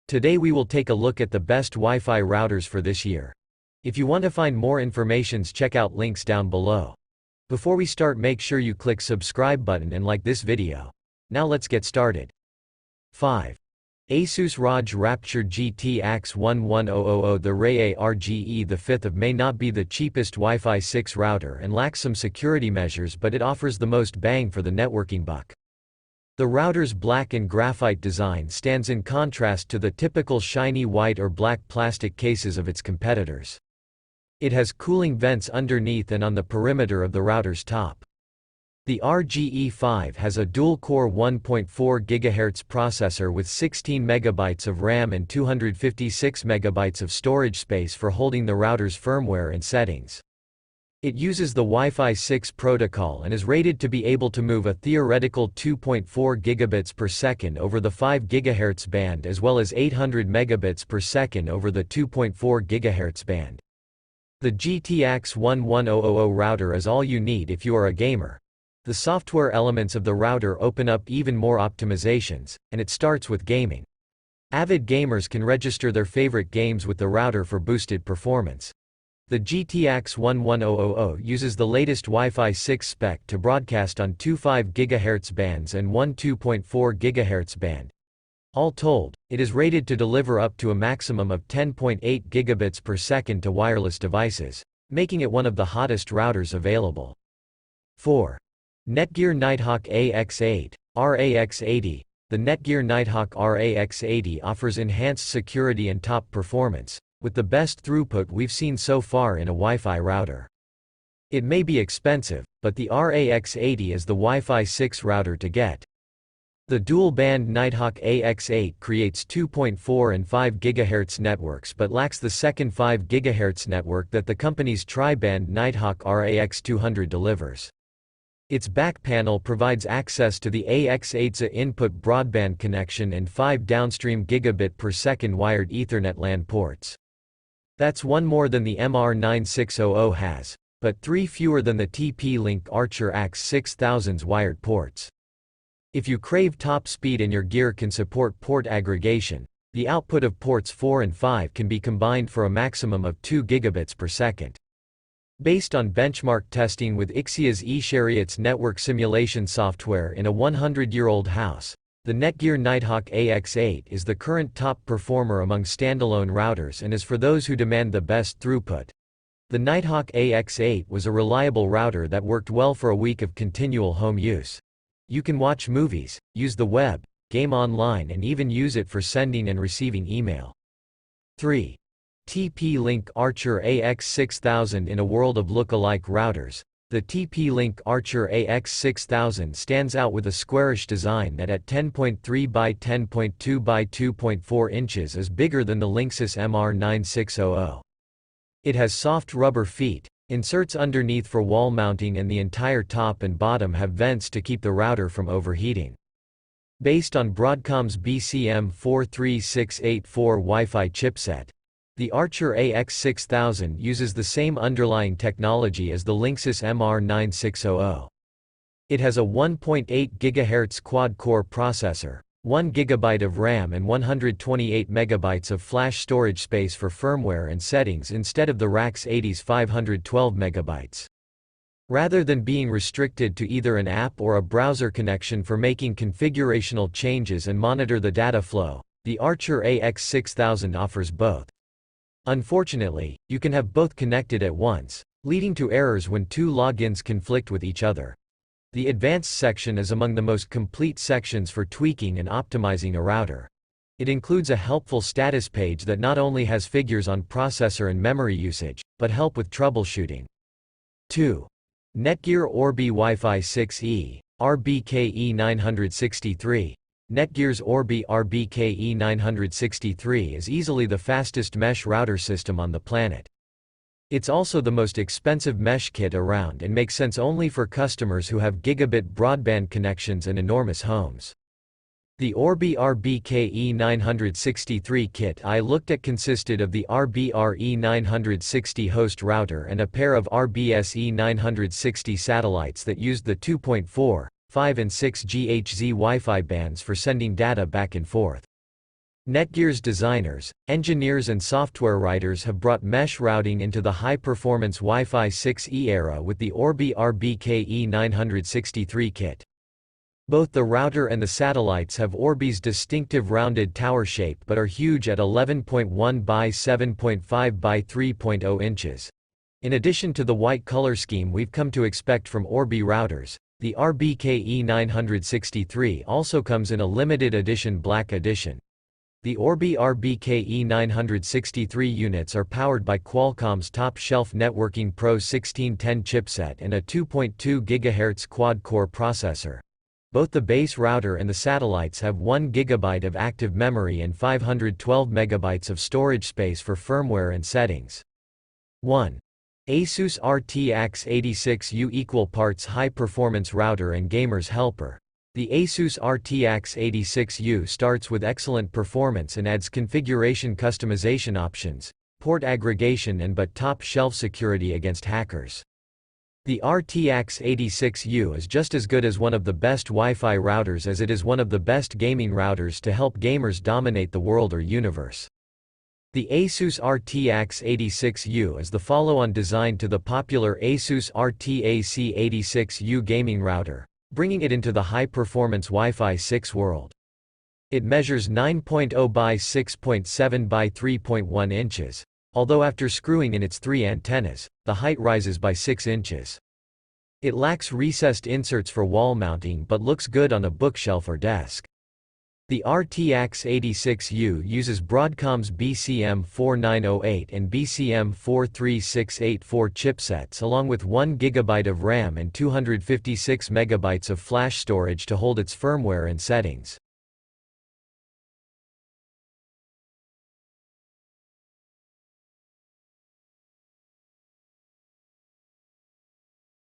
Today we will take a look at the best Wi-Fi routers for this year. If you want to find more information, check out links down below. Before we start, make sure you click subscribe button and like this video. Now let's get started. 5. Asus ROG Rapture GT-AX11000. The RE the 5th of May not be the cheapest Wi-Fi 6 router and lacks some security measures, but it offers the most bang for the networking buck. The router's black and graphite design stands in contrast to the typical shiny white or black plastic cases of its competitors. It has cooling vents underneath and on the perimeter of the router's top. The RGE5 has a dual-core 1.4 GHz processor with 16 MB of RAM and 256 MB of storage space for holding the router's firmware and settings. It uses the Wi-Fi 6 protocol and is rated to be able to move a theoretical 2.4 gigabits per second over the 5 GHz band as well as 800 megabits per second over the 2.4 GHz band. The GT-AX11000 router is all you need if you are a gamer. The software elements of the router open up even more optimizations, and it starts with gaming. Avid gamers can register their favorite games with the router for boosted performance. The GT-AX11000 uses the latest Wi-Fi 6 spec to broadcast on two 5 GHz bands and one 2.4 GHz band. All told, it is rated to deliver up to a maximum of 10.8 gigabits per second to wireless devices, making it one of the hottest routers available. 4. Netgear Nighthawk RT-AX80. The Netgear Nighthawk RT-AX80 offers enhanced security and top performance, with the best throughput we've seen so far in a Wi-Fi router. It may be expensive, but the RT-AX80 is the Wi-Fi 6 router to get. The dual-band Nighthawk AX8 creates 2.4 and 5 GHz networks but lacks the second 5 GHz network that the company's tri-band Nighthawk RTX200 delivers. Its back panel provides access to the AX8's input broadband connection and 5 downstream gigabit per second wired Ethernet LAN ports. That's one more than the MR9600 has, but 3 fewer than the TP-Link Archer AX6000's wired ports. If you crave top speed and your gear can support port aggregation, the output of ports 4 and 5 can be combined for a maximum of 2 gigabits per second. Based on benchmark testing with Ixia's eShariat's network simulation software in a 100-year-old house, the Netgear Nighthawk AX8 is the current top performer among standalone routers and is for those who demand the best throughput. The Nighthawk AX8 was a reliable router that worked well for a week of continual home use. You can watch movies, use the web, game online, and even use it for sending and receiving email. 3. TP-Link Archer AX6000. In a world of look-alike routers, the TP-Link Archer AX6000 stands out with a squarish design that at 10.3 by 10.2 by 2.4 inches is bigger than the Linksys MR9600. It has soft rubber feet, inserts underneath for wall mounting, and the entire top and bottom have vents to keep the router from overheating. Based on Broadcom's BCM43684 Wi-Fi chipset, the Archer AX6000 uses the same underlying technology as the Linksys MR9600. It has a 1.8 GHz quad-core processor, 1 GB of RAM and 128 MB of flash storage space for firmware and settings instead of the RTX80's 512 MB. Rather than being restricted to either an app or a browser connection for making configurational changes and monitor the data flow, the Archer AX6000 offers both. Unfortunately, you can have both connected at once, leading to errors when two logins conflict with each other. The advanced section is among the most complete sections for tweaking and optimizing a router. It includes a helpful status page that not only has figures on processor and memory usage, but help with troubleshooting. 2. Netgear Orbi Wi-Fi 6E, RBKE963. Netgear's Orbi RBKE963 is easily the fastest mesh router system on the planet. It's also the most expensive mesh kit around and makes sense only for customers who have gigabit broadband connections and enormous homes. The Orbi RBKE963 kit I looked at consisted of the RBRE960 host router and a pair of RBSE960 satellites that used the 2.4, 5 and 6 GHz Wi-Fi bands for sending data back and forth. Netgear's designers, engineers and software writers have brought mesh routing into the high-performance Wi-Fi 6E era with the Orbi RBKE963 kit. Both the router and the satellites have Orbi's distinctive rounded tower shape but are huge at 11.1 by 7.5 by 3.0 inches. In addition to the white color scheme we've come to expect from Orbi routers, the RBKE963 also comes in a limited edition black edition. The Orbi RBKE963 units are powered by Qualcomm's top-shelf Networking Pro 1610 chipset and a 2.2 GHz quad-core processor. Both the base router and the satellites have 1 GB of active memory and 512 MB of storage space for firmware and settings. 1. Asus RT-AX86U equal parts high-performance router and gamer's helper. The Asus RT-AX86U starts with excellent performance and adds configuration customization options, port aggregation and top-shelf security against hackers. The RT-AX86U is just as good as one of the best Wi-Fi routers as it is one of the best gaming routers to help gamers dominate the world or universe. The Asus RT-AX86U is the follow-on design to the popular Asus RT-AC86U gaming router, bringing it into the high-performance Wi-Fi 6 world. It measures 9.0 by 6.7 by 3.1 inches. Although after screwing in its 3 antennas, the height rises by 6 inches. It lacks recessed inserts for wall mounting but looks good on a bookshelf or desk. The RT-AX86U uses Broadcom's BCM4908 and BCM43684 chipsets along with 1 GB of RAM and 256 MB of flash storage to hold its firmware and settings.